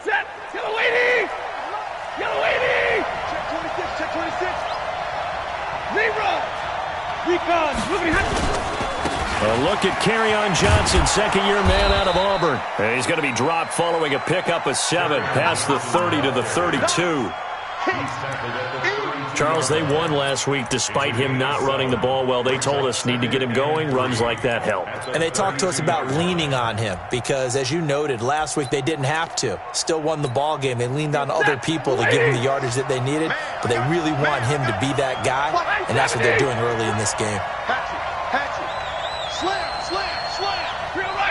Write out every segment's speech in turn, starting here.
Set. Yellow waiting. Yellow waiting. Check 26. Check 26. Zebra. Recon. A look at Kerryon Johnson, second-year man out of Auburn. And he's going to be dropped following a pickup of 7 past the 30 to the 32. Charles, they won last week despite him not running the ball well. They told us need to get him going. Runs like that help. And they talked to us about leaning on him because, as you noted, last week they didn't have to. Still won the ball game. They leaned on other people to give him the yardage that they needed, but they really want him to be that guy, and that's what they're doing early in this game.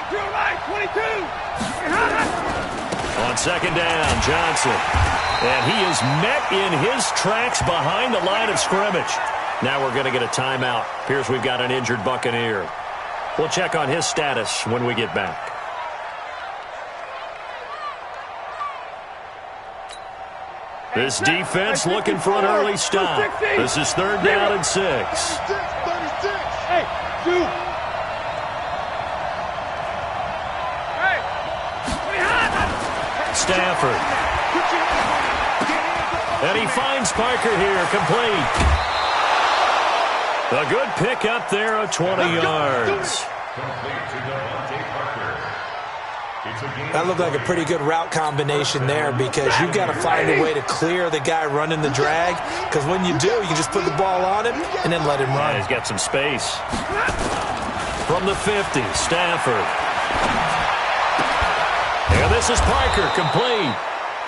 Drill right, 22. On second down, Johnson. And he is met in his tracks behind the line of scrimmage. Now we're going to get a timeout. Appears we've got an injured Buccaneer. We'll check on his status when we get back. This defense looking for an early stop. This is 3rd down and 6. Hey, dude. Stafford. And he finds Parker here, complete. A good pickup there of 20 yards. That looked like a pretty good route combination there because you've got to find a way to clear the guy running the drag, because when you do, you just put the ball on him and then let him run. Yeah, he's got some space. From the 50, Stafford. And this is Parker, complete.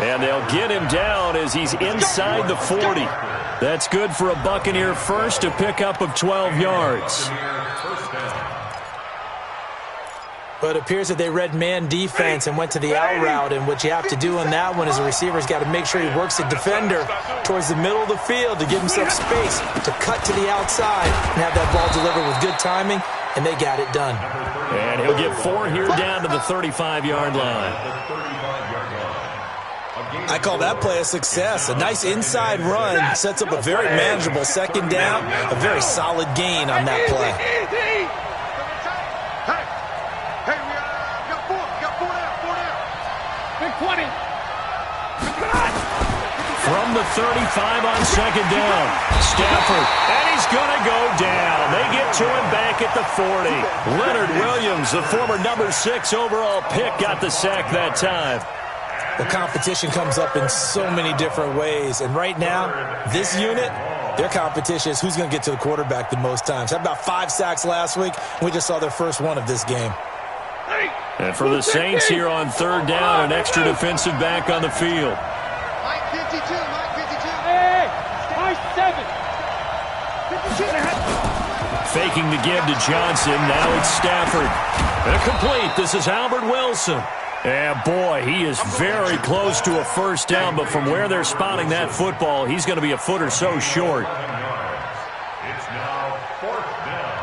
And they'll get him down as he's inside the 40. That's good for a Buccaneer first, a pickup of 12 yards. But it appears that they read man defense and went to the out route, and what you have to do on that one is the receiver's got to make sure he works the defender towards the middle of the field to give himself space to cut to the outside and have that ball delivered with good timing, and they got it done. And he'll get 4 here down to the 35-yard line. I call that play a success. A nice inside run sets up a very manageable second down, a very solid gain on that play. Hey, we got 4 down. Big 20. From the 35 on second down, Stafford, and he's going to go down. They get to him back at the 40. Leonard Williams, the former number 6 overall pick, got the sack that time. The competition comes up in so many different ways, and right now, this unit, their competition is who's going to get to the quarterback the most times. Had about 5 sacks last week. We just saw their first one of this game. And for the Saints here on 3rd down, an extra defensive back on the field. Mike 52. Hey, Mike 7. 52. Faking the give to Johnson. Now it's Stafford. And complete. This is Albert Wilson. And boy, he is very close to a first down, but from where they're spotting that football, he's going to be a foot or so short. It's now 4th down.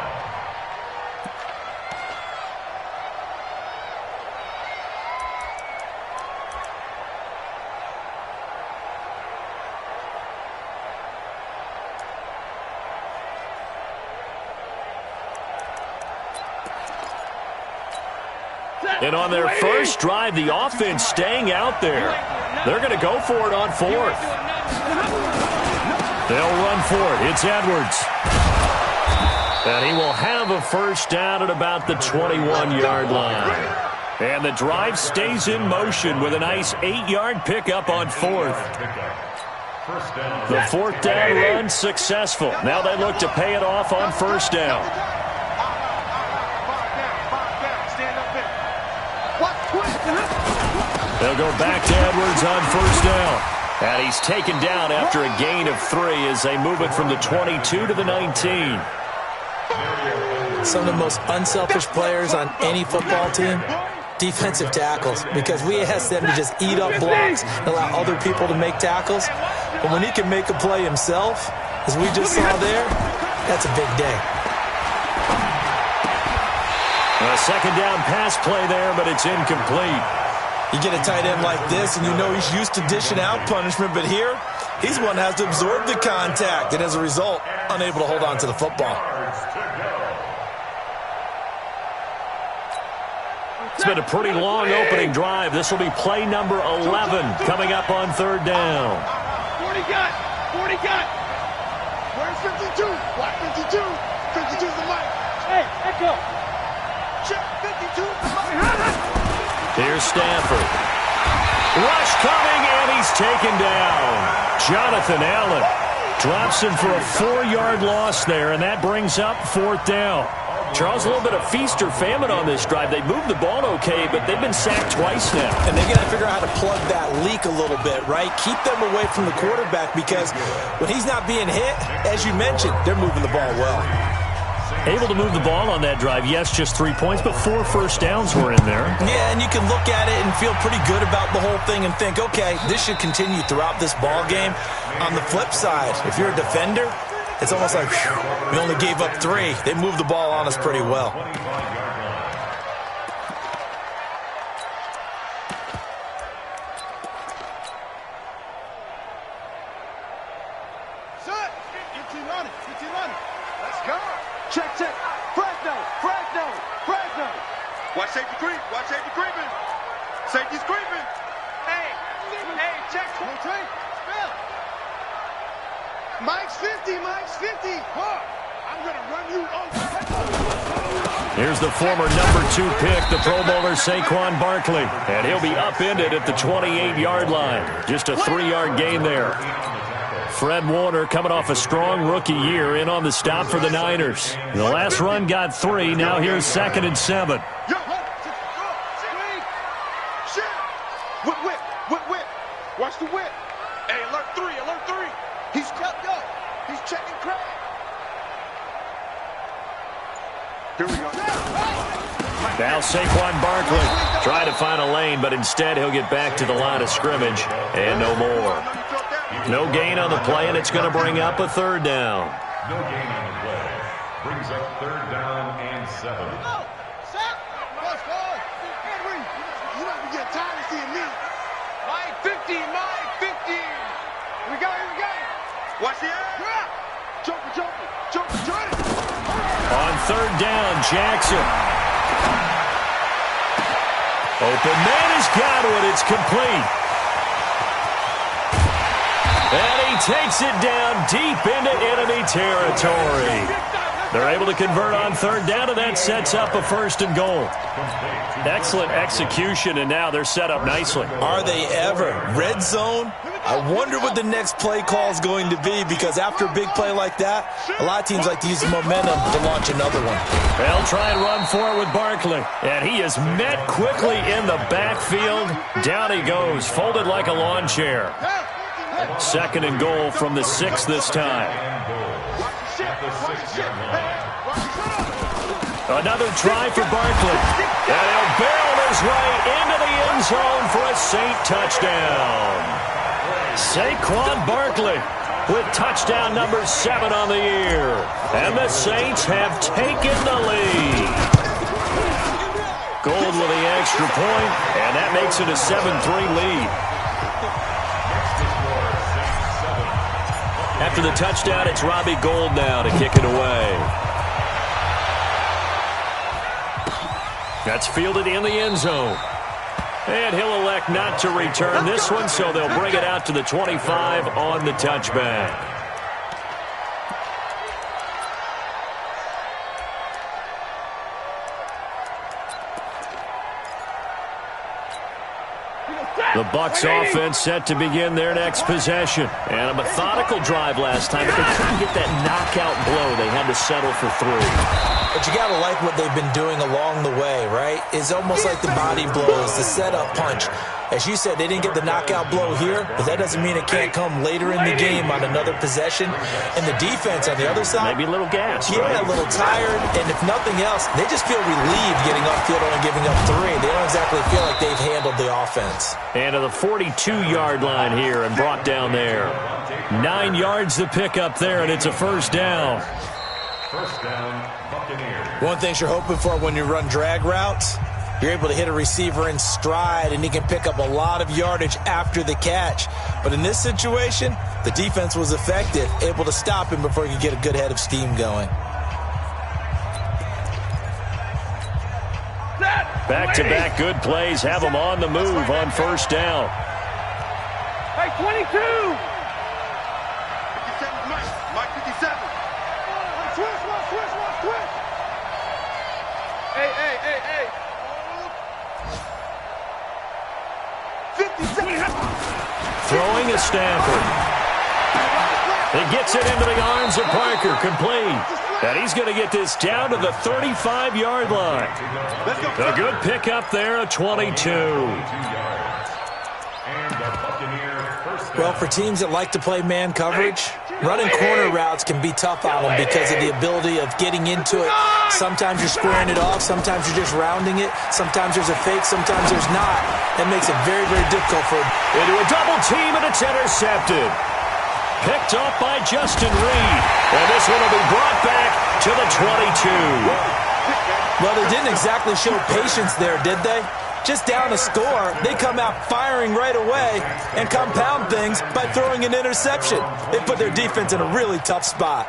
And on their first drive, the offense staying out there. They're going to go for it on 4th. They'll run for it. It's Edwards. And he will have a first down at about the 21-yard line. And the drive stays in motion with a nice 8-yard pickup on 4th. The 4th down run successful. Now they look to pay it off on first down. They'll go back to Edwards on first down. And he's taken down after a gain of 3 as they move it from the 22 to the 19. Some of the most unselfish players on any football team, defensive tackles, because we ask them to just eat up blocks and allow other people to make tackles. But when he can make a play himself, as we just saw there, that's a big day. A second down pass play there, but it's incomplete. You get a tight end like this, and you know he's used to dishing out punishment, but here, he's one that has to absorb the contact, and as a result, unable to hold on to the football. been a pretty long opening drive. This will be play number 11 coming up on third down. 40 got. 40 got. Where's 52? Black 52. 52's the mic. Hey, echo. Check 52. Here's Stanford. Rush coming, and he's taken down. Jonathan Allen drops him for a 4-yard loss there, and that brings up fourth down. Charles, a little bit of feast or famine on this drive. They moved the ball okay, but they've been sacked twice now. And they've got to figure out how to plug that leak a little bit, right? Keep them away from the quarterback because when he's not being hit, as you mentioned, they're moving the ball well. Able to move the ball on that drive. Yes, just 3 points, but 4 first downs were in there. Yeah, and you can look at it and feel pretty good about the whole thing and think, okay, this should continue throughout this ball game. On the flip side, if you're a defender, it's almost like, whew, we only gave up 3. They moved the ball on us pretty well. Set. 15 running. 15 running. Let's go. Check, check. Fresno. Fresno. Fresno. Watch safety creep. Watch safety creeping. Safety's creeping. Hey. Hey, check. 23. Bill. Mike's 50. Mike's 50. Huh. I'm going to run you over. Here's the former number 2 pick, the Pro Bowler Saquon Barkley. And he'll be upended at the 28-yard line. Just a 3-yard gain there. Fred Warner coming off a strong rookie year in on the stop for the Niners. The last run got 3. Now here's 2nd and 7. Whip, whip, whip, whip. Watch the whip. Hey, alert 3, alert 3. He's stepped up. He's checking crack. Here we go. Now Saquon Barkley trying to find a lane, but instead he'll get back to the line of scrimmage and no more. No gain on the play, and it's going to bring up a 3rd down. No gain on the play. Brings up 3rd down and 7. Go. Set. Let's go. Henry, you might be getting tired of seeing me. Mike 50, Mike 50. Here we go, here we go. Watch the air. Joker, Joker, Joker, Jordan. On 3rd down, Jackson. Open man has got it. It's complete. And he takes it down deep into enemy territory. They're able to convert on 3rd down, and that sets up a 1st and goal. Excellent execution, and now they're set up nicely. Are they ever? Red zone? I wonder what the next play call is going to be, because after a big play like that, a lot of teams like to use the momentum to launch another one. They'll try and run for it with Barkley. And he is met quickly in the backfield. Down he goes, folded like a lawn chair. 2nd and goal from the 6 this time. Another try for Barkley. And he'll barrel his way into the end zone for a Saint touchdown. Saquon Barkley with touchdown number 7 on the year. And the Saints have taken the lead. Gold with the extra point, and that makes it a 7-3 lead. After the touchdown, it's Robbie Gould now to kick it away. That's fielded in the end zone. And he'll elect not to return this one, so they'll bring it out to the 25 on the touchback. The Bucs offense set to begin their next possession. And a methodical drive last time, but they couldn't get that knockout blow. They had to settle for 3. But you got to like what they've been doing along the way, right? It's almost like the body blows, the setup punch. As you said, they didn't get the knockout blow here, but that doesn't mean it can't come later in the game on another possession. And the defense on the other side, maybe a little gas. Yeah, right? A little tired. And if nothing else, they just feel relieved getting upfield and giving up 3. They don't exactly feel like they've handled the offense. And to the 42-yard line here and brought down there. 9 yards to pick up there, and it's a 1st down. 1st down, Buccaneers. One thing you're hoping for when you run drag routes, you're able to hit a receiver in stride, and he can pick up a lot of yardage after the catch. But in this situation, the defense was effective, able to stop him before he could get a good head of steam going. Set! Back-to-back good plays have them on the move on first down. Hey, 22! 57 Mike. Mike 57. Switch. Hey. 57. Throwing is Stafford. It gets it into the arms of Parker, complete. And he's going to get this down to the 35-yard line. A good pickup there at 22. Well, for teams that like to play man coverage, running corner routes can be tough on them because of the ability of getting into it. Sometimes you're squaring it off. Sometimes you're just rounding it. Sometimes there's a fake. Sometimes there's not. That makes it very, very difficult for him. Into a double team, and it's intercepted. Picked up by Justin Reed. And this one will be brought back to the 22. Well, they didn't exactly show patience there, did they? Just down a score, they come out firing right away and compound things by throwing an interception. They put their defense in a really tough spot.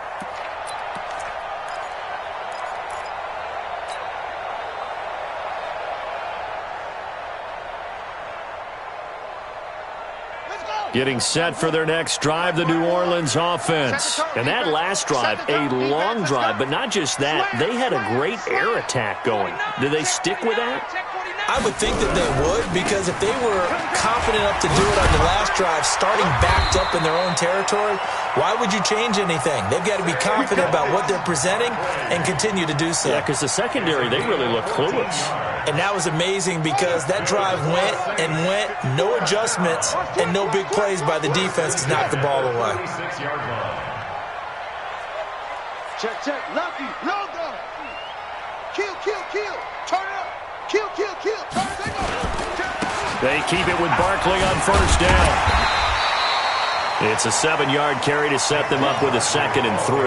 Getting set for their next drive, the New Orleans offense. And that last drive, a long drive, but not just that. They had a great air attack going. Did they stick with that? I would think that they would, because if they were confident enough to do it on the last drive, starting backed up in their own territory, why would you change anything? They've got to be confident about what they're presenting and continue to do so. Yeah, because the secondary, they really look clueless. And that was amazing because that drive went, no adjustments, and no big plays by the defense to knock the ball away. Check. Lucky. Logo. Kill. Turn it up. Kill. Turn it up. They keep it with Barkley on first down. It's a 7-yard carry to set them up with a 2nd and 3.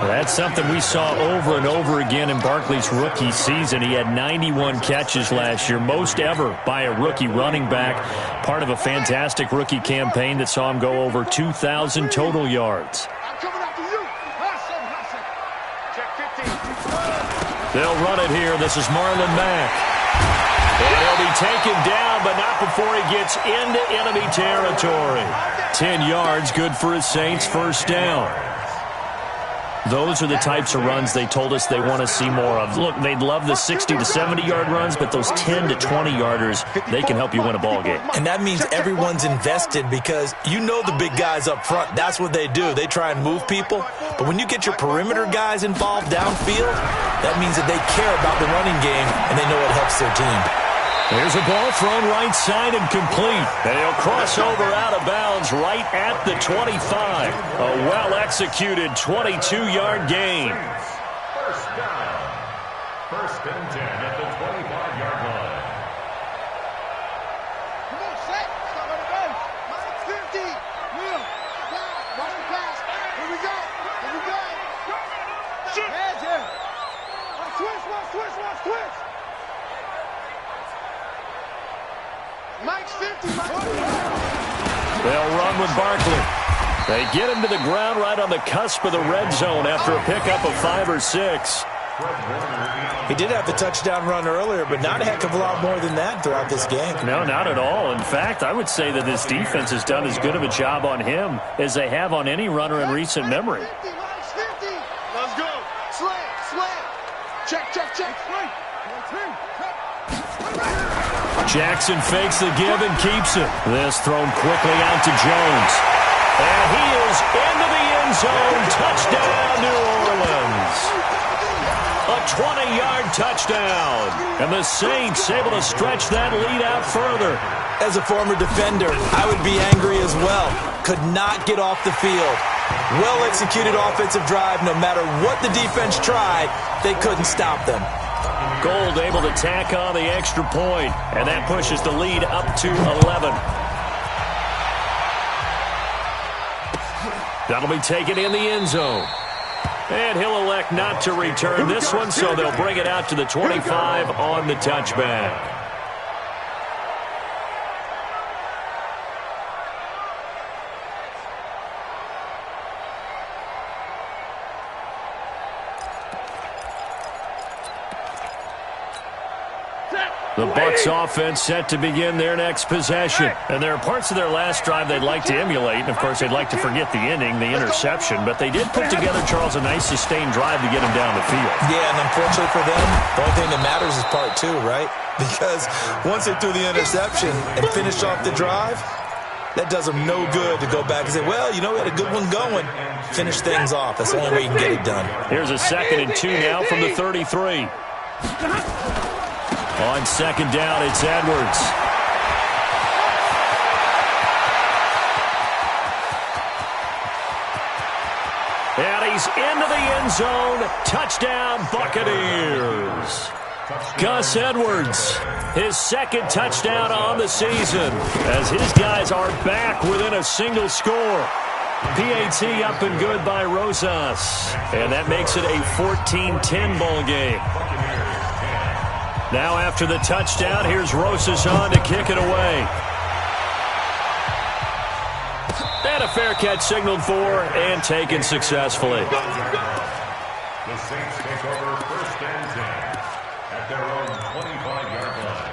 That's something we saw over and over again in Barkley's rookie season. He had 91 catches last year, most ever by a rookie running back, part of a fantastic rookie campaign that saw him go over 2,000 total yards. They'll run it here. This is Marlon Mack. And he'll be taken down, but not before he gets into enemy territory. 10 yards, good for his Saints, first down. Those are the types of runs they told us they want to see more of. Look, they'd love the 60 to 70-yard runs, but those 10 to 20-yarders, they can help you win a ball game. And that means everyone's invested because you know the big guys up front. That's what they do. They try and move people. But when you get your perimeter guys involved downfield, that means that they care about the running game and they know it helps their team. Here's a ball thrown right side and complete. And he'll cross over out of bounds right at the 25. A well-executed 22-yard gain. First down. 1st and 10 at the 25-yard line. Come on, set. Stop on the bench. Minus 50. Will. Watch the pass. Here we go. Hands in. Switch. Mike's 50. They'll run with Barkley. They get him to the ground right on the cusp of the red zone after a pickup of 5 or 6. He did have the touchdown run earlier, but not a heck of a lot more than that throughout this game. No, not at all. In fact, I would say that this defense has done as good of a job on him as they have on any runner in recent memory. Let's go. Slam. Check. Jackson fakes the give and keeps it. This thrown quickly out to Jones. And he is into the end zone. Touchdown, New Orleans. A 20-yard touchdown. And the Saints able to stretch that lead out further. As a former defender, I would be angry as well. Could not get off the field. Well-executed offensive drive. No matter what the defense tried, they couldn't stop them. Gold able to tack on the extra point, and that pushes the lead up to 11. That'll be taken in the end zone. And he'll elect not to return this one, so they'll bring it out to the 25 on the touchback. The Bucs offense set to begin their next possession. And there are parts of their last drive they'd like to emulate. And, of course, they'd like to forget the inning, the interception. But they did put together, Charles, a nice sustained drive to get him down the field. Yeah, and unfortunately for them, the only thing that matters is part two, right? Because once they threw the interception and finished off the drive, that does them no good to go back and say, well, you know, we had a good one going. Finish things off. That's the only way you can get it done. Here's a 2nd and 2 now from the 33. On 2nd down, it's Edwards. And he's into the end zone. Touchdown, Buccaneers. Gus Edwards, his 2nd touchdown on the season, as his guys are back within a single score. PAT up and good by Rosas. And that makes it a 14-10 ball game. Now after the touchdown, here's Rosas on to kick it away. And a fair catch signaled for and taken successfully. The Saints take over 1st and 10 at their own 25-yard line.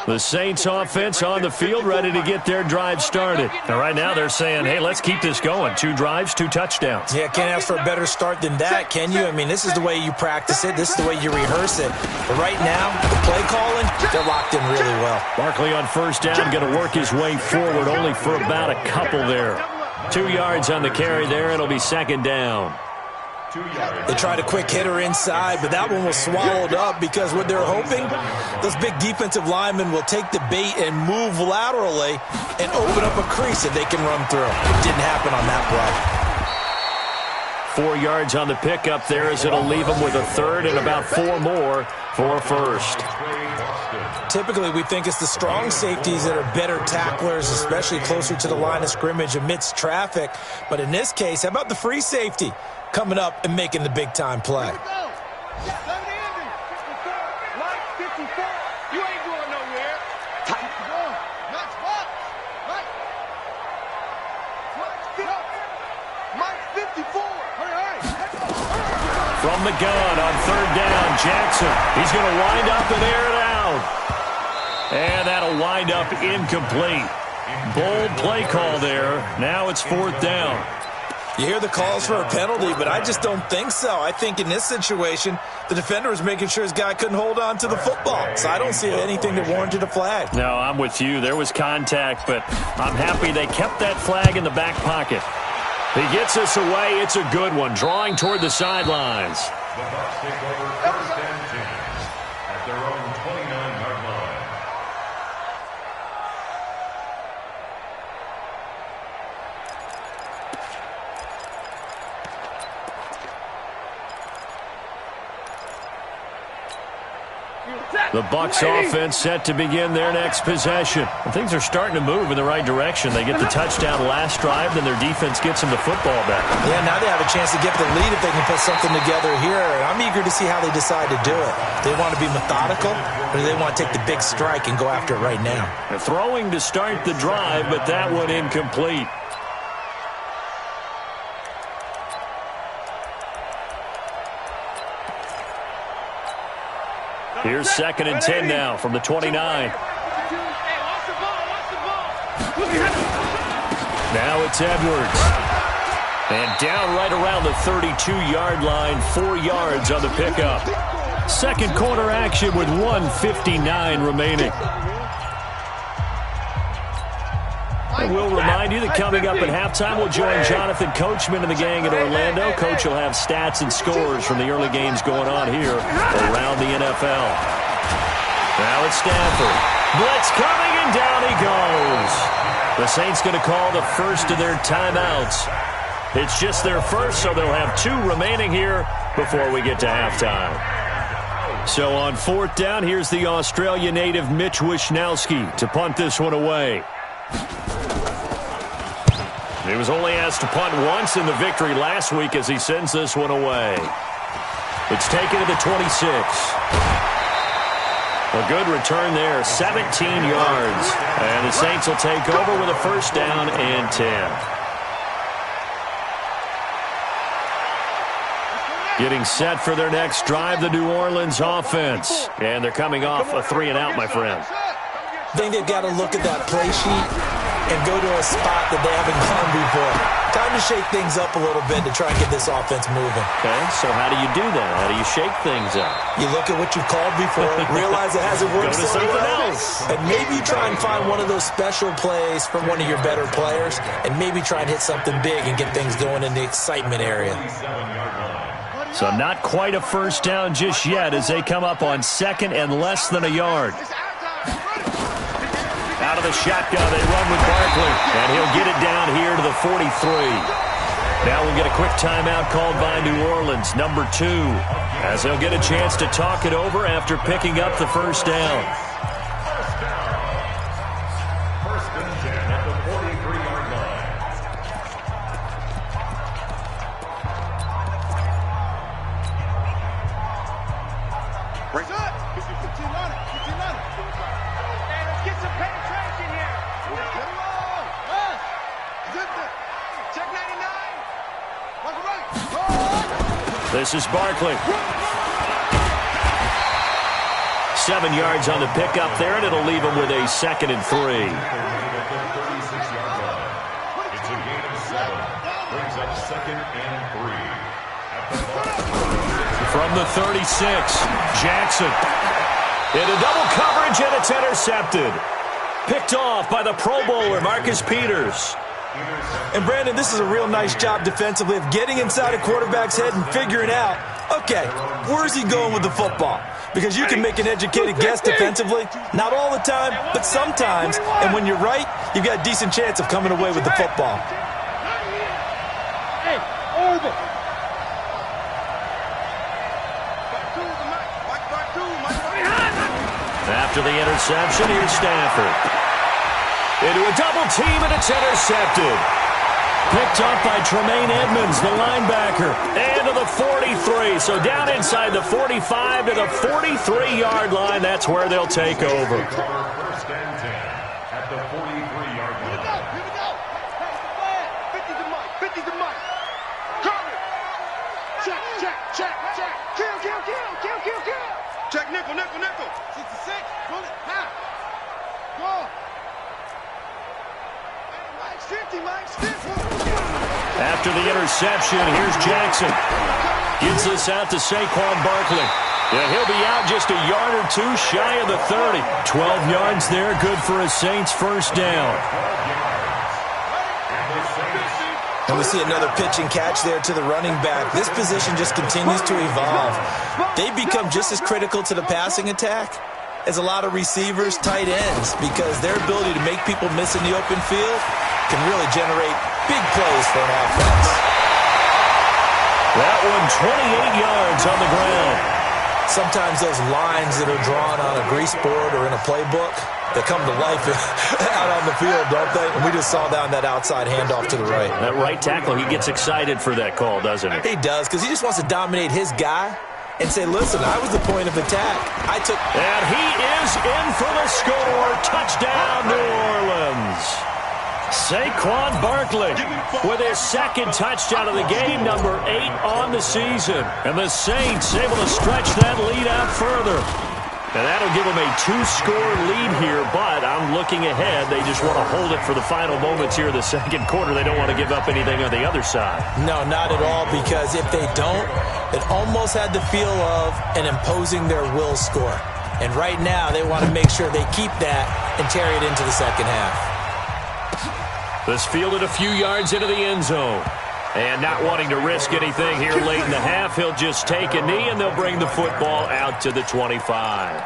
The Saints offense on the field, ready to get their drive started. And right now they're saying, hey, let's keep this going. 2 drives, 2 touchdowns. Yeah, can't ask for a better start than that, can you? I mean, this is the way you practice it. This is the way you rehearse it. But right now, the play calling, they're locked in really well. Barkley on 1st down, going to work his way forward, only for about a couple there. 2 yards on the carry there. It'll be 2nd down. They tried a quick hitter inside, but that one was swallowed up because what they're hoping, those big defensive linemen will take the bait and move laterally and open up a crease that they can run through. It didn't happen on that play. 4 yards on the pickup there, as it'll leave them with a 3rd and about 4 more for 1st. Typically, we think it's the strong safeties that are better tacklers, especially closer to the line of scrimmage amidst traffic. But in this case, how about the free safety coming up and making the big-time play? From the gun on 3rd down, Jackson. He's going to wind up and air it out. And that'll wind up incomplete. Bold play call there. Now it's 4th down. You hear the calls for a penalty, but I just don't think so. I think in this situation, the defender was making sure his guy couldn't hold on to the football. So I don't see anything that warranted a flag. No, I'm with you. There was contact, but I'm happy they kept that flag in the back pocket. He gets us away. It's a good one, drawing toward the sidelines. The Bucs take over 1st and 10 at their own 29-yard line. The Bucs offense set to begin their next possession. And things are starting to move in the right direction. They get the touchdown last drive, then their defense gets them the football back. Yeah, now they have a chance to get the lead if they can put something together here. And I'm eager to see how they decide to do it. They want to be methodical, or do they want to take the big strike and go after it right now? They're throwing to start the drive, but that one incomplete. Here's 2nd and 10 now from the 29. Now it's Edwards. And down right around the 32-yard line, 4 yards on the pickup. 2nd quarter action with 1:59 remaining. And we'll remind you that coming up at halftime, we'll join Jonathan Coachman and the gang in Orlando. Coach will have stats and scores from the early games going on here around the NFL. Now it's Stanford. Blitz coming, and down he goes. The Saints going to call the first of their timeouts. It's just their first, so they'll have 2 remaining here before we get to halftime. So on 4th down, here's the Australia native Mitch Wishnowsky to punt this one away. He was only asked to punt once in the victory last week as he sends this one away. It's taken to the 26. A good return there, 17 yards. And the Saints will take over with a first down and 10. Getting set for their next drive, the New Orleans offense. And they're coming off a 3-and-out, my friend. I think they've got to look at that play sheet and go to a spot that they haven't gone before. Time to shake things up a little bit to try and get this offense moving. Okay, so how do you do that? How do you shake things up? You look at what you've called before, realize it hasn't worked Go to so something well, else. and maybe try and find one of those special plays from one of your better players, and maybe try and hit something big and get things going in the excitement area. So not quite a first down just yet as they come up on second and less than a yard. Out of the shotgun, they run with Barkley, and he'll get it down here to the 43. Now we'll get a quick timeout called by New Orleans, number 2, as they'll get a chance to talk it over after picking up the first down. First and 10 at the 43-yard line. Break up. 15 on it. 15 on it. Hey, let's get some penetration here. Get him on. Check 99. Walk right. This is Barkley. 7 yards on the pickup there, and it'll leave him with a 2nd and 3. It's a gain of 7. Brings up 2nd and 3. From the 36, Jackson. Into double coverage, and it's intercepted. Picked off by the Pro Bowler, Marcus Peters. And, Brandon, this is a real nice job defensively of getting inside a quarterback's head and figuring out, okay, where's he going with the football? Because you can make an educated guess defensively, not all the time, but sometimes. And when you're right, you've got a decent chance of coming away with the football. Hey, over. After the interception, here's Stafford. Into a double team, and it's intercepted. Picked up by Tremaine Edmonds, the linebacker. And to the 43. So down inside the 45 to the 43-yard line. That's where they'll take over. First and 10 at the 43-yard line. Here we go. Hey, 50 to Mike. 50 to Mike. Cover. Check. Kill. Check nickel. 66. Pull it. Half. Go. Mike, 50, Mike. 50. After the interception, here's Jackson. Gets this out to Saquon Barkley. Yeah, he'll be out just a yard or two shy of the 30. 12 yards there, good for a Saints first down. And we see another pitch and catch there to the running back. This position just continues to evolve. They become just as critical to the passing attack as a lot of receivers, tight ends, because their ability to make people miss in the open field can really generate big plays for an offense. That one 28 yards on the ground. Sometimes those lines that are drawn on a grease board or in a playbook, they come to life out on the field, don't they? And we just saw down that outside handoff to the right. That right tackle, he gets excited for that call, doesn't he? He does, because he just wants to dominate his guy and say, listen, I was the point of attack. And he is in for the score. Touchdown, New Orleans. Saquon Barkley with his 2nd touchdown of the game, number 8 on the season. And the Saints able to stretch that lead out further. And that'll give them a 2-score lead here, but I'm looking ahead. They just want to hold it for the final moments here in the second quarter. They don't want to give up anything on the other side. No, not at all, because if they don't, it almost had the feel of an imposing their will score. And right now, they want to make sure they keep that and carry it into the second half. This fielded a few yards into the end zone. And not wanting to risk anything here late in the half, he'll just take a knee, and they'll bring the football out to the 25.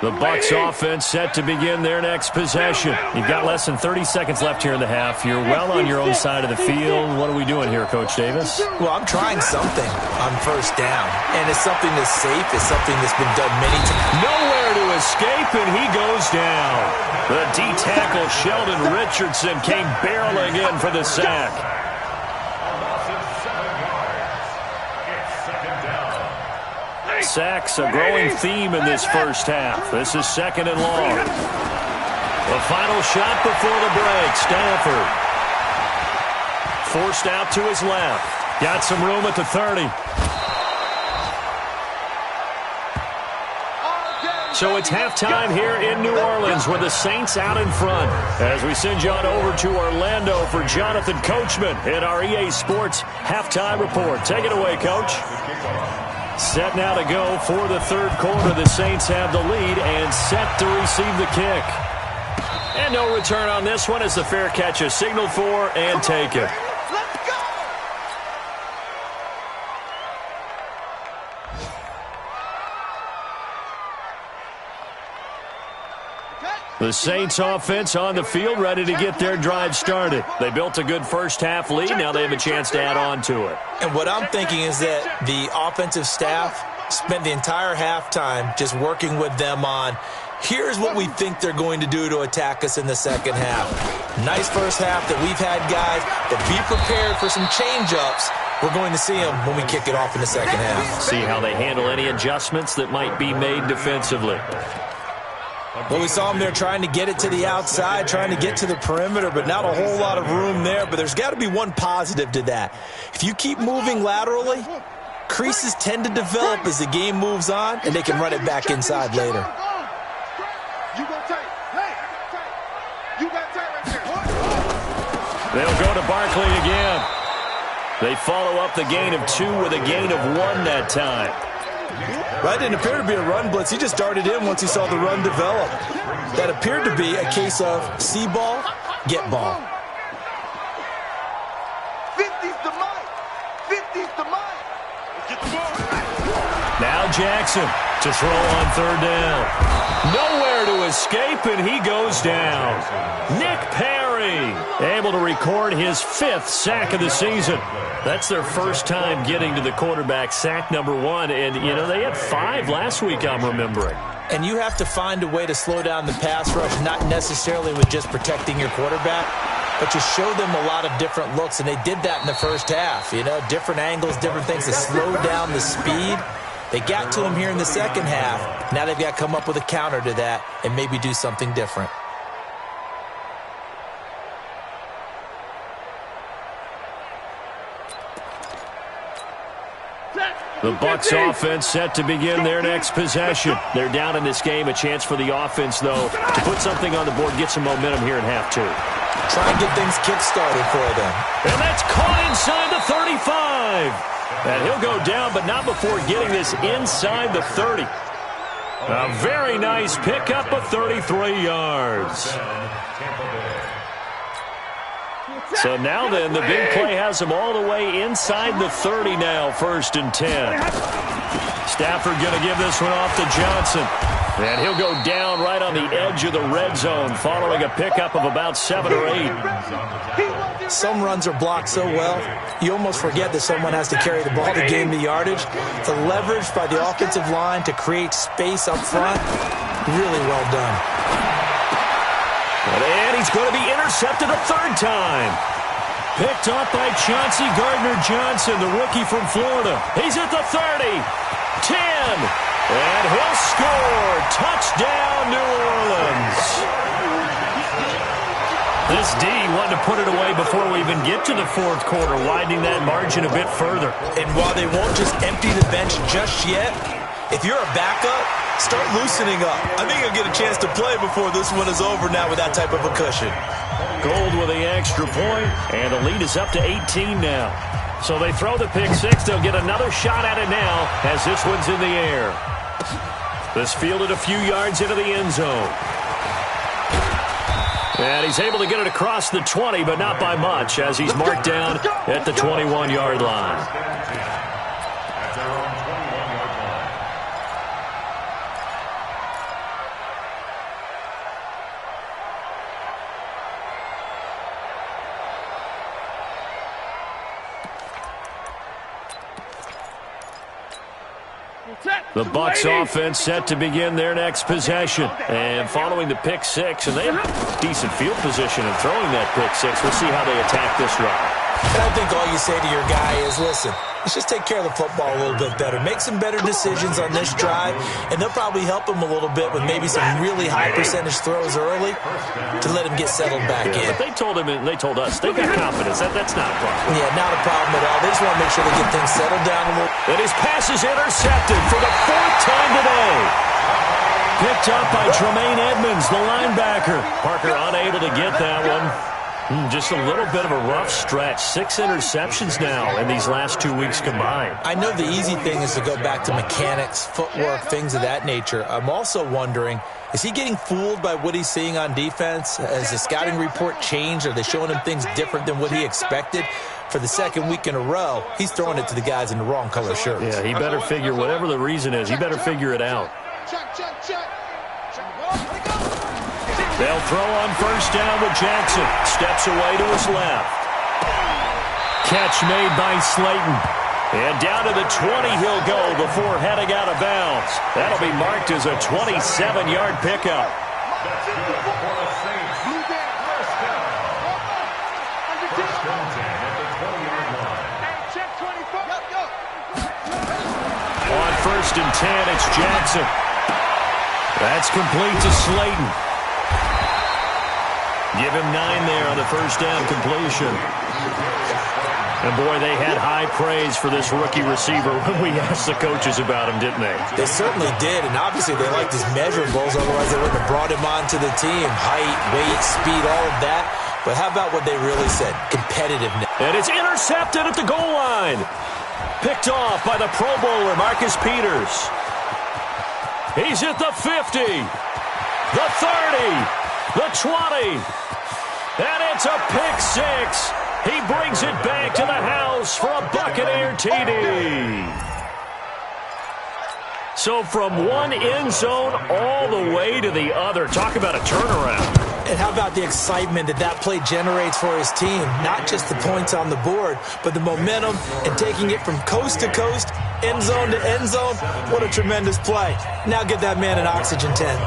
The Bucs offense set to begin their next possession. You've got less than 30 seconds left here in the half. You're well on your own side of the field. What are we doing here, Coach Davis? Well, I'm trying something on first down, and it's something that's safe. It's something that's been done many times. Nowhere to escape, and he goes down. The D-tackle Sheldon Richardson came barreling in for the sack. A loss of 7 yards. It's 2nd down. sacks a growing theme in this first half. This is 2nd and long. The final shot before the break. Stanford forced out to his left. Got some room at the 30. So it's halftime here in New Orleans with the Saints out in front. As we send you on over to Orlando for Jonathan Coachman in our EA Sports Halftime Report. Take it away, Coach. Set now to go for the third quarter. The Saints have the lead and set to receive the kick. And no return on this one as the fair catch is signaled for and taken. The Saints offense on the field, ready to get their drive started. They built a good first-half lead. Now they have a chance to add on to it. And what I'm thinking is that the offensive staff spent the entire halftime just working with them on, here's what we think they're going to do to attack us in the second half. Nice first half that we've had, guys, but be prepared for some change-ups. We're going to see them when we kick it off in the second half. See how they handle any adjustments that might be made defensively. Well, we saw them there trying to get it to the outside, trying to get to the perimeter, but not a whole lot of room there. But there's got to be one positive to that. If you keep moving laterally, creases tend to develop as the game moves on, and they can run it back inside later. They'll go to Barkley again. They follow up the gain of 2 with a gain of 1 that time. That didn't appear to be a run blitz. He just darted in once he saw the run develop. That appeared to be a case of see ball, get ball. 50's the mic. 50's the mic. Let's get the ball. Now Jackson to throw on third down. Nowhere to escape, and he goes down. Nick Perry able to record his 5th sack of the season. That's their first time getting to the quarterback, sack number 1. And, you know, they had 5 last week, I'm remembering. And you have to find a way to slow down the pass rush, not necessarily with just protecting your quarterback, but to show them a lot of different looks. And they did that in the first half, you know, different angles, different things to slow down the speed. They got to him here in the second half. Now they've got to come up with a counter to that and maybe do something different. The Bucs offense set to begin their next possession. They're down in this game. A chance for the offense, though, to put something on the board, get some momentum here in half 2. Try and get things kick-started for them. And that's caught inside the 35. And he'll go down, but not before getting this inside the 30. A very nice pickup of 33 yards. So now then, the big play has him all the way inside the 30 now, 1st and 10. Stafford going to give this one off to Johnson. And he'll go down right on the edge of the red zone following a pickup of about 7 or 8. Some runs are blocked so well, you almost forget that someone has to carry the ball to gain the yardage. The leverage by the offensive line to create space up front, really well done. And he's going to be intercepted a 3rd time. Picked off by Chauncey Gardner-Johnson, the rookie from Florida. He's at the 30, 10, and he'll score. Touchdown, New Orleans. This D wanted to put it away before we even get to the 4th quarter, widening that margin a bit further. And while they won't just empty the bench just yet, if you're a backup, start loosening up. I think you'll get a chance to play before this one is over now with that type of a cushion. Gold with the extra point, and the lead is up to 18 now. So they throw the pick 6. They'll get another shot at it now as this one's in the air. This fielded a few yards into the end zone. And he's able to get it across the 20, but not by much as he's marked down at the 21-yard line. The Bucs offense set to begin their next possession. And following the pick 6, and they have decent field position in throwing that pick 6. We'll see how they attack this drive. And I think all you say to your guy is, listen, let's just take care of the football a little bit better. Make some better decisions on this drive, and they'll probably help him a little bit with maybe some really high percentage throws early to let him get settled back in. But they told him, and they told us, they got confidence. That's not a problem. Yeah, not a problem at all. They just want to make sure they get things settled down a little. And his pass is intercepted for the 4th time today. Picked up by Tremaine Edmonds, the linebacker. Parker unable to get that one. Just a little bit of a rough stretch. 6 interceptions now in these last 2 weeks combined. I know the easy thing is to go back to mechanics, footwork, things of that nature. I'm also wondering, is he getting fooled by what he's seeing on defense? Has the scouting report changed? Are they showing him things different than what he expected? For the 2nd week in a row, he's throwing it to the guys in the wrong color shirts. Yeah, he better figure, whatever the reason is, he better figure it out. They'll throw on first down with Jackson. Steps away to his left. Catch made by Slayton. And down to the 20 he'll go before heading out of bounds. That'll be marked as a 27-yard pickup. On 1st and 10, it's Jackson. That's complete to Slayton. Give him 9 there on the first down completion. And, boy, they had high praise for this rookie receiver when we asked the coaches about him, didn't they? They certainly did, and obviously they liked his measurables. Otherwise, they wouldn't have brought him onto the team. Height, weight, speed, all of that. But how about what they really said? Competitiveness. And it's intercepted at the goal line. Picked off by the Pro Bowler, Marcus Peters. He's at the 50, the 30, the 20. And it's a pick 6. He brings it back to the house for a Buccaneer TD. So from one end zone all the way to the other. Talk about a turnaround. And how about the excitement that play generates for his team? Not just the points on the board, but the momentum and taking it from coast to coast, end zone to end zone. What a tremendous play. Now get that man an oxygen tent.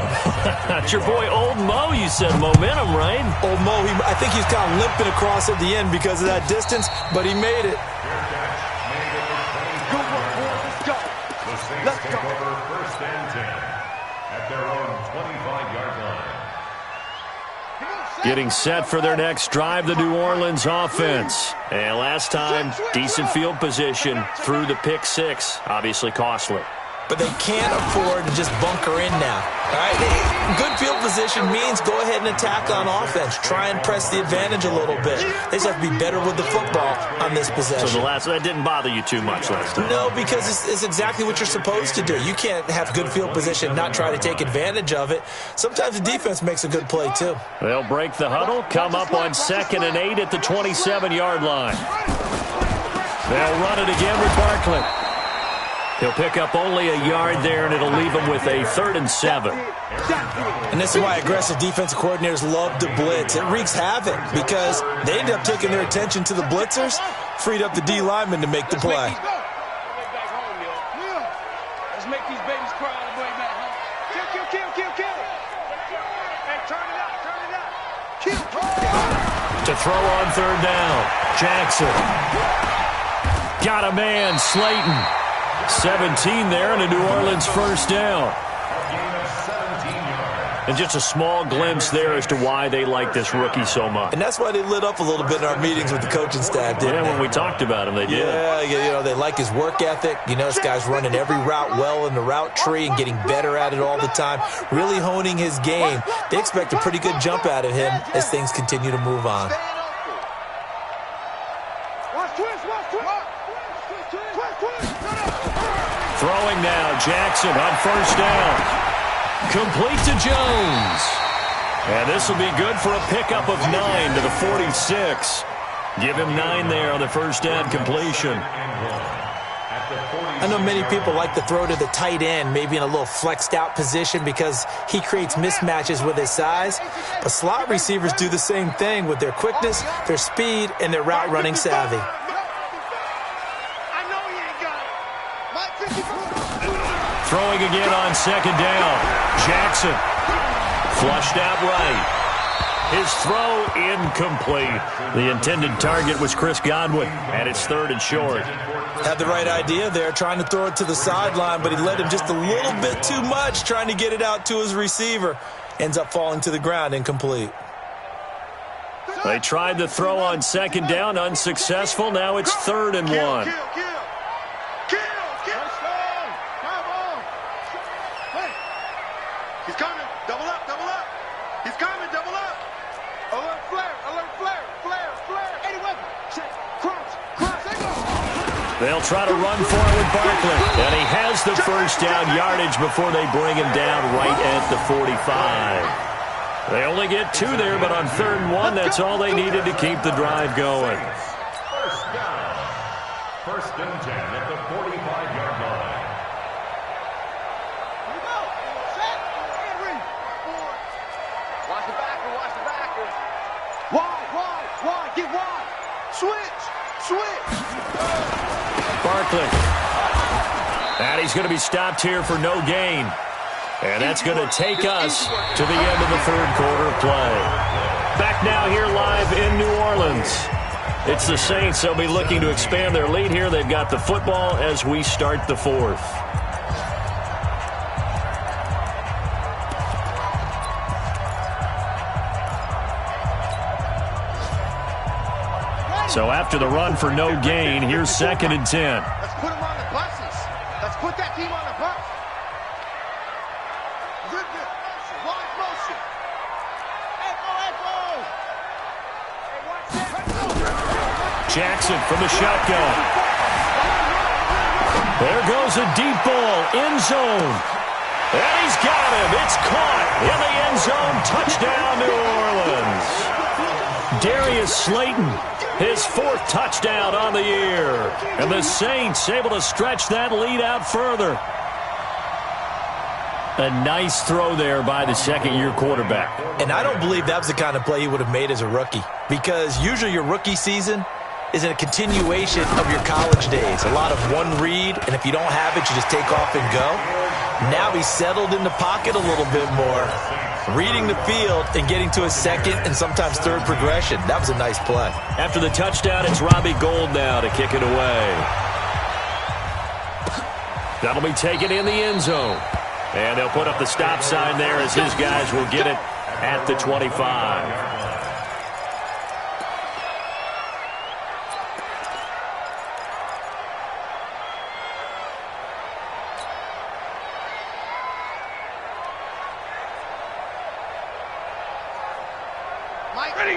That's your boy Old Mo, you said. Momentum, right? Old Mo, I think he's kind of limping across at the end because of that distance, but he made it. Let's go. Over 1st and 10 at their own 25-yard line. Getting set for their next drive, the New Orleans offense. And last time, decent field position through the pick 6. Obviously costly. But they can't afford to just bunker in now. All right? Good field position means go ahead and attack on offense. Try and press the advantage a little bit. They just have to be better with the football on this possession. So that didn't bother you too much last time? No, because it's exactly what you're supposed to do. You can't have good field position and not try to take advantage of it. Sometimes the defense makes a good play, too. They'll break the huddle, come up on 2nd and 8 at the 27-yard line. They'll run it again with Barkley. He'll pick up only a yard there, and it'll leave him with a 3rd and 7. And this is why aggressive defensive coordinators love to blitz. It wreaks havoc because they end up taking their attention to the blitzers, freed up the D lineman to make the play. Let's make these babies cry all the way back home. Kill. Hey, turn it out. Kill. To throw on 3rd down, Jackson. Got a man, Slayton. 17 there, and a New Orleans first down. And just a small glimpse there as to why they like this rookie so much. And that's why they lit up a little bit in our meetings with the coaching staff, didn't they? When we talked about him, they did. Yeah, they like his work ethic. This guy's running every route well in the route tree and getting better at it all the time, really honing his game. They expect a pretty good jump out of him as things continue to move on. Throwing now, Jackson on first down. Complete to Jones. And this will be good for a pickup of 9 to the 46. Give him 9 there on the first down completion. I know many people like to throw to the tight end, maybe in a little flexed out position because he creates mismatches with his size. But slot receivers do the same thing with their quickness, their speed, and their route running savvy. Throwing again on 2nd down. Jackson flushed out right. His throw incomplete. The intended target was Chris Godwin, and it's 3rd and short. Had the right idea there, trying to throw it to the sideline, but he led him just a little bit too much, trying to get it out to his receiver. Ends up falling to the ground, incomplete. They tried the throw on 2nd down, unsuccessful. Now it's 3rd and 1. He's coming. Double up, double up. He's coming, double up. Alert flare, alert flare, flare, flare. Any weapon. Check. Crouch, crouch. They'll try to run for it with Barkley. And he has the first down yardage before they bring him down right at the 45. They only get 2 there, but on 3rd and 1, that's all they needed to keep the drive going. First down. 1st and 10 at the 45-yard line. Watch the backer, watch the backer. Wide, get wide. Switch. Barkley. And he's going to be stopped here for no gain. And that's going to take us to the end of the 3rd quarter of play. Back now here live in New Orleans. It's the Saints. They'll be looking to expand their lead here. They've got the football as we start the 4th. So after the run for no gain, here's 2nd and 10. Let's put them on the buses. Let's put that team on the bus. Good. Wide motion. Echo. Hey, watch that. Jackson from the shotgun. There goes a deep ball, end zone. And he's got him. It's caught in the end zone. Touchdown, New Orleans. Darius Slayton, his 4th touchdown on the year. And the Saints able to stretch that lead out further. A nice throw there by the 2nd-year quarterback. And I don't believe that was the kind of play he would have made as a rookie, because usually your rookie season is a continuation of your college days. A lot of one read, and if you don't have it, you just take off and go. Now he's settled in the pocket a little bit more, reading the field and getting to a 2nd and sometimes 3rd progression. That was a nice play. After the touchdown, it's Robbie Gould now to kick it away. That'll be taken in the end zone. And they'll put up the stop sign there as his guys will get it at the 25.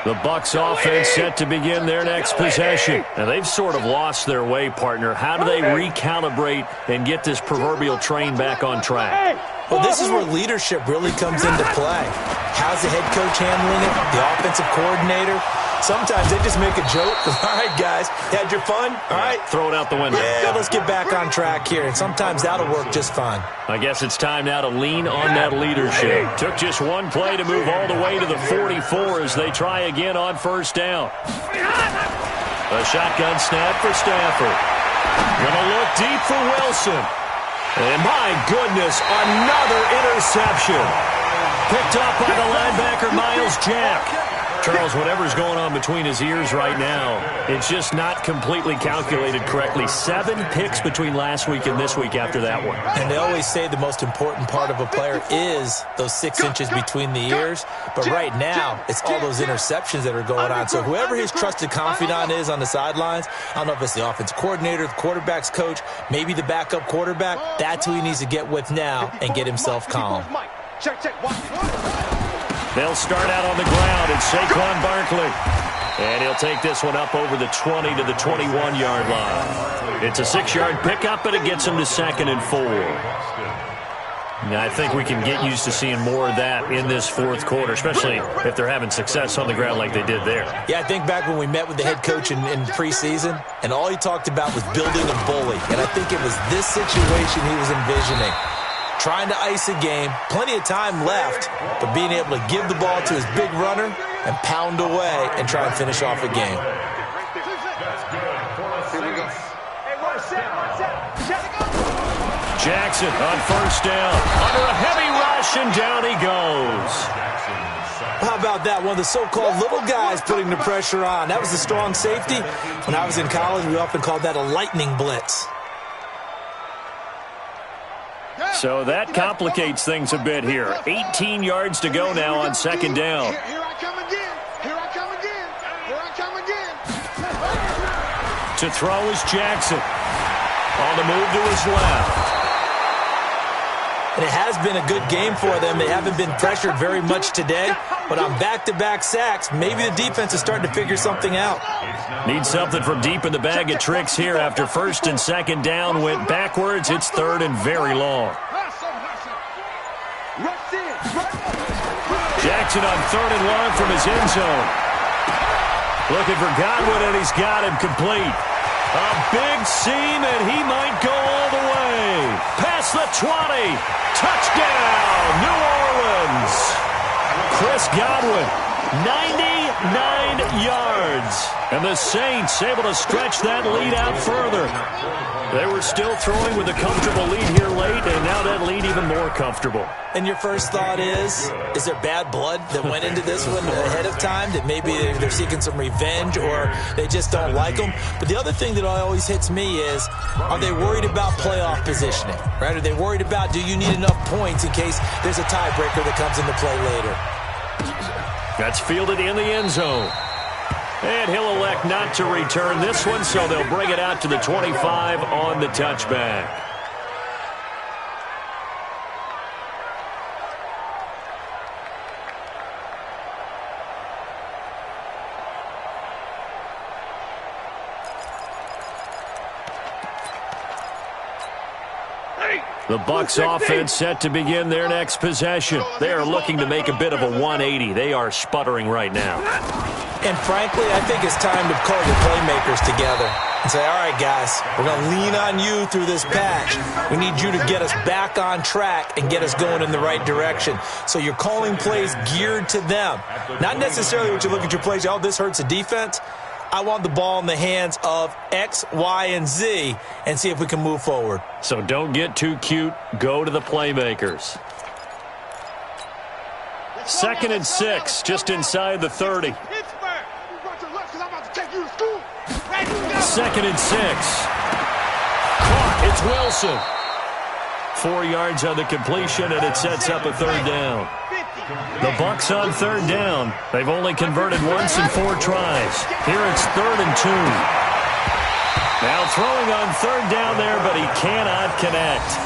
The Bucs offense set to begin their next possession. And they've sort of lost their way, partner. How do they recalibrate and get this proverbial train back on track? Well, this is where leadership really comes into play. How's the head coach handling it? The offensive coordinator? Sometimes they just make a joke. All right, guys, had your fun? All right. Throw it out the window. Yeah, let's get back on track here. And sometimes that'll work just fine. I guess it's time now to lean on that leadership. Took just one play to move all the way to the 44 as they try again on 1st down. A shotgun snap for Stafford. Gonna look deep for Wilson. And my goodness, another interception. Picked up by the linebacker, Miles Jack. Charles, whatever's going on between his ears right now, it's just not completely calculated correctly. 7 picks between last week and this week after that one. And they always say the most important part of a player is those 6 inches between the ears. But right now, it's all those interceptions that are going on. So whoever his trusted confidant is on the sidelines, I don't know if it's the offensive coordinator, the quarterback's coach, maybe the backup quarterback, that's who he needs to get with now and get himself calm. Check. They'll start out on the ground, and Saquon Barkley. And he'll take this one up over the 20 to the 21-yard line. It's a 6-yard pickup, but it gets him to 2nd and 4. Now, I think we can get used to seeing more of that in this 4th quarter, especially if they're having success on the ground like they did there. Yeah, I think back when we met with the head coach in preseason, and all he talked about was building a bully. And I think it was this situation he was envisioning. Trying to ice a game, plenty of time left, but being able to give the ball to his big runner and pound away and try and finish off a game. Jackson on 1st down. Under a heavy rush, and down he goes. How about that? One of the so-called little guys putting the pressure on. That was the strong safety. When I was in college, we often called that a lightning blitz. So that complicates things a bit here. 18 yards to go now on second down. Here I come again. Here I come again. Here I come again. To throw is Jackson. On the move to his left. And it has been a good game for them. They haven't been pressured very much today. But on back-to-back sacks, maybe the defense is starting to figure something out. Need something from deep in the bag of tricks here after first and second down went backwards. It's third and very long. Jackson on third and long from his end zone. Looking for Godwin, and he's got him complete. A big seam, and he might go all the way. Past the 20. Touchdown, New Orleans. Chris Godwin, 99 yards. And the Saints able to stretch that lead out further. They were still throwing with a comfortable lead here late, and now that lead even more comfortable. And your first thought is there bad blood that went into this one ahead of time, that maybe they're seeking some revenge or they just don't like them? But the other thing that always hits me is, are they worried about playoff positioning? Right? Are they worried about, do you need enough points in case there's a tiebreaker that comes into play later? That's fielded in the end zone. And he'll elect not to return this one, so they'll bring it out to the 25 on the touchback. The Bucs offense set to begin their next possession. They are looking to make a bit of a 180. They are sputtering right now. And frankly, I think it's time to call your playmakers together and say, all right, guys, we're going to lean on you through this patch. We need you to get us back on track and get us going in the right direction. So you're calling plays geared to them. Not necessarily what you look at your plays, oh, this hurts the defense. I want the ball in the hands of X, Y, and Z and see if we can move forward. So don't get too cute. Go to the playmakers. 2nd and 6, just inside the 30. 2nd and 6. Caught. It's Wilson. 4 yards on the completion, and it sets up a third down. The Bucs on third down. They've only converted once in 4 tries. Here it's 3rd and 2. Now throwing on third down there, but he cannot connect.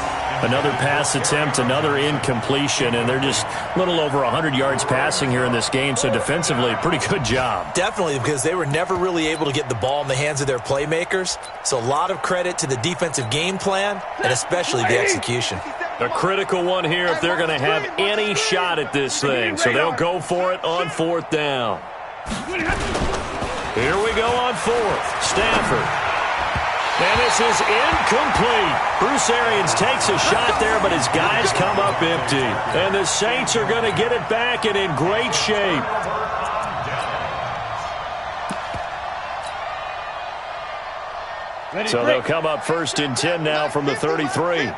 Another pass attempt, another incompletion, and they're just a little over 100 yards passing here in this game, so defensively, pretty good job. Definitely, because they were never really able to get the ball in the hands of their playmakers, so a lot of credit to the defensive game plan, and especially the execution. A critical one here if they're going to have any shot at this thing, so they'll go for it on 4th down. Here we go on 4th. Stafford. And this is incomplete. Bruce Arians takes a shot there, but his guys come up empty. And the Saints are going to get it back and in great shape. So they'll come up 1st and 10 now from the 33.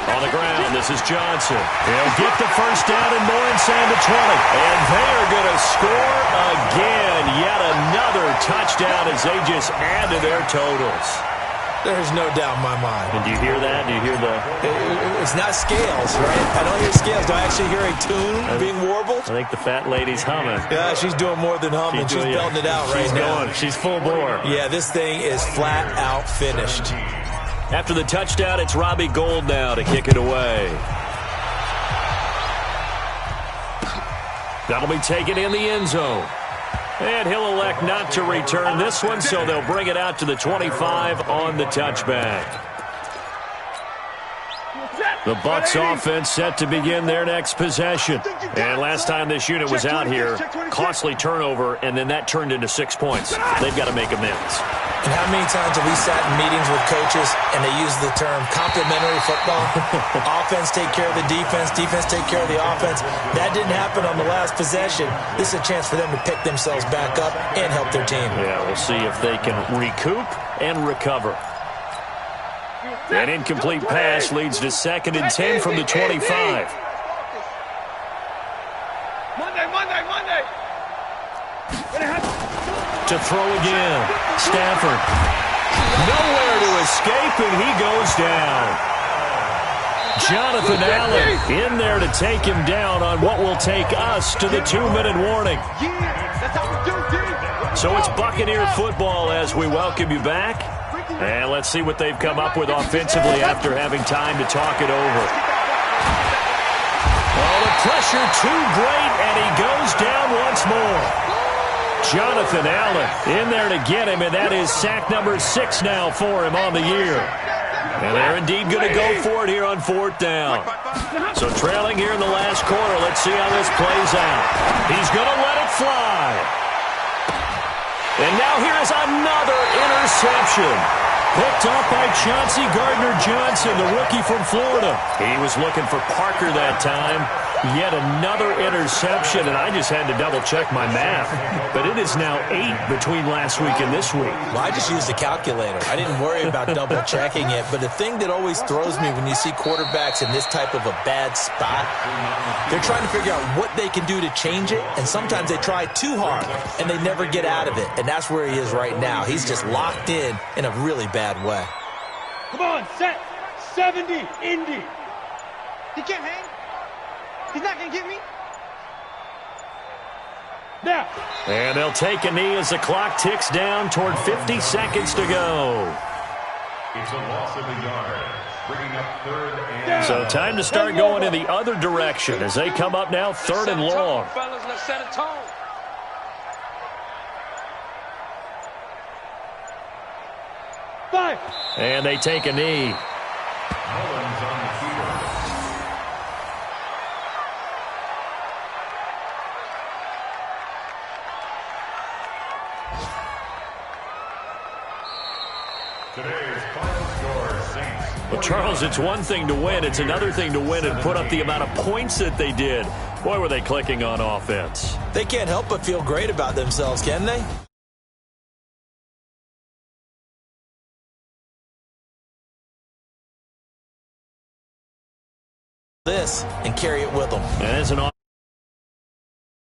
On the ground, this is Johnson. He'll get the first down and more inside the 20. And they are going to score again. Yet another touchdown as they just add to their totals. There's no doubt in my mind. And do you hear that? Do you hear the... It's not scales, right? I don't hear scales. Do I actually hear a tune being warbled? I think the fat lady's humming. Yeah, she's doing more than humming. She's belting it out right now. She's full bore. Yeah, this thing is flat out finished. After the touchdown, it's Robbie Gould now to kick it away. That'll be taken in the end zone. And he'll elect not to return this one, so they'll bring it out to the 25 on the touchback. The Bucs offense set to begin their next possession. And last time this unit was out here, costly turnover, and then that turned into 6 points. They've got to make amends. And how many times have we sat in meetings with coaches and they use the term complementary football? Offense take care of the defense, defense take care of the offense. That didn't happen on the last possession. This is a chance for them to pick themselves back up and help their team. Yeah, we'll see if they can recoup and recover. An incomplete pass leads to 2nd and 10 from the 25. Monday. To throw again. Stafford. Nowhere to escape, and he goes down. Jonathan Allen in there to take him down on what will take us to the 2-minute warning. So it's Buccaneer football as we welcome you back. And let's see what they've come up with offensively after having time to talk it over. Oh, the pressure too great, and he goes down once more. Jonathan Allen in there to get him, and that is sack number 6 now for him on the year. And they're indeed going to go for it here on 4th down. So trailing here in the last quarter, let's see how this plays out. He's going to let it fly. And now here is another interception. Picked up by Chauncey Gardner-Johnson, the rookie from Florida. He was looking for Parker that time. Yet another interception, and I just had to double-check my math. But it is now 8 between last week and this week. Well, I just used a calculator. I didn't worry about double-checking it. But the thing that always throws me when you see quarterbacks in this type of a bad spot, they're trying to figure out what they can do to change it, and sometimes they try too hard, and they never get out of it. And that's where he is right now. He's just locked in a really bad way. Come on, set. 70, Indy. He can't hang. He's not going to get me. Now. And they'll take a knee as the clock ticks down toward 50 seconds to go. It's a loss of a yard, bringing up 3rd and... So time to start going in the other direction as they come up now 3rd and long. Fellas, let's set a tone. And they take a knee. Mullins on the keeper. Today's final score, Saints. Well, Charles, it's one thing to win. It's another thing to win and put up the amount of points that they did. Boy, were they clicking on offense. They can't help but feel great about themselves, can they? This and carry it with them. And as an